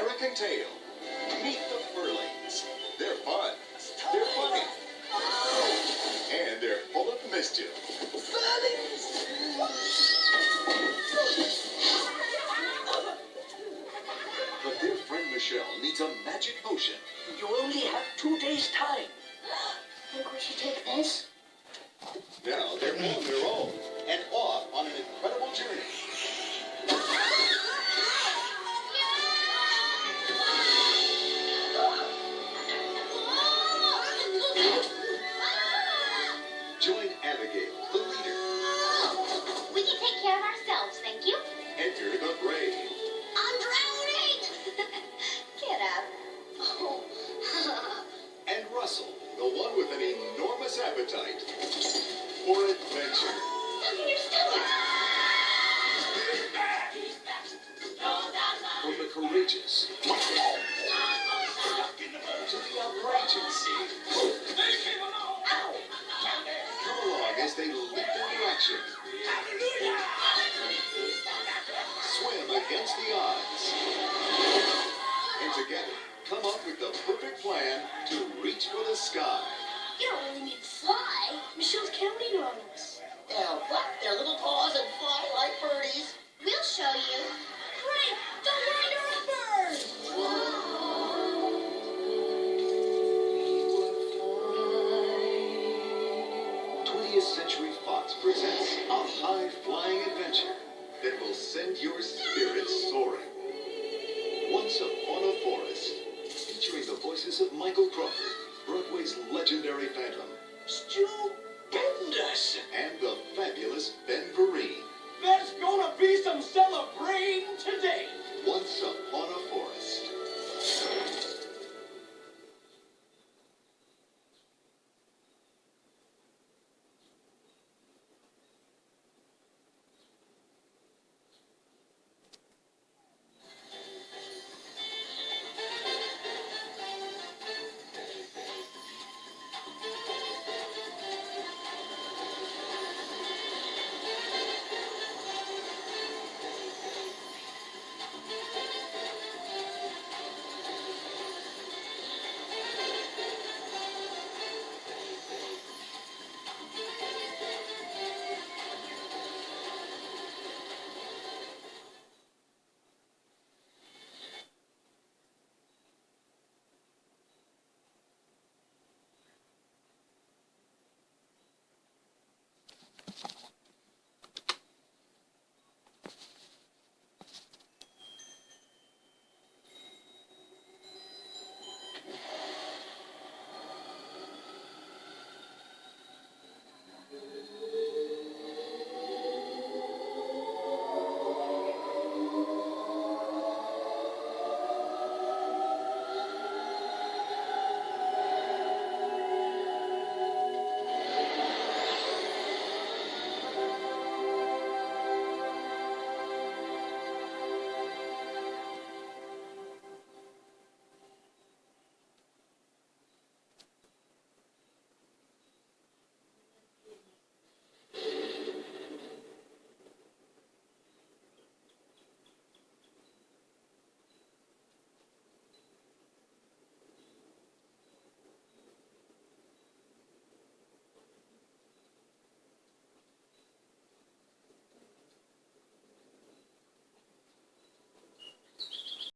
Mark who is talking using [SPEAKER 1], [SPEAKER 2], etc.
[SPEAKER 1] American tale. Meet the Furlings. They're fun. They're funny. And they're full of mischief.
[SPEAKER 2] Furlings!
[SPEAKER 1] But their friend Michelle needs a magic potion.
[SPEAKER 2] You only have 2 days' time.
[SPEAKER 3] Think we should take this?
[SPEAKER 1] Now they're on their own and off on an incredible journey. Join Abigail, the leader.
[SPEAKER 3] We can take care of ourselves, thank you.
[SPEAKER 1] Enter the brave.
[SPEAKER 3] I'm drowning! Get up. Oh.
[SPEAKER 1] And Russell, the one with an enormous appetite for adventure.
[SPEAKER 3] Look in your stomach.
[SPEAKER 1] From the courageous to the outrageous. Come along as they leap into action. Swim against the odds. And together, come up with the perfect plan to reach for the sky.
[SPEAKER 3] You don't really need to fly. Michelle's counting on us.
[SPEAKER 2] They'll flap their little paws and fly like birdies.
[SPEAKER 3] We'll show you. Great! Don't worry, you're a bird!
[SPEAKER 1] 20th Century Fox presents a high-flying adventure that will send your spirits soaring. Once Upon a Forest, featuring the voices of Michael Crawford, Broadway's legendary Phantom,
[SPEAKER 2] Stupendous!
[SPEAKER 1] and the fabulous Ben Vereen.
[SPEAKER 2] There's gonna be some celebrating today.
[SPEAKER 1] Once Upon a Forest.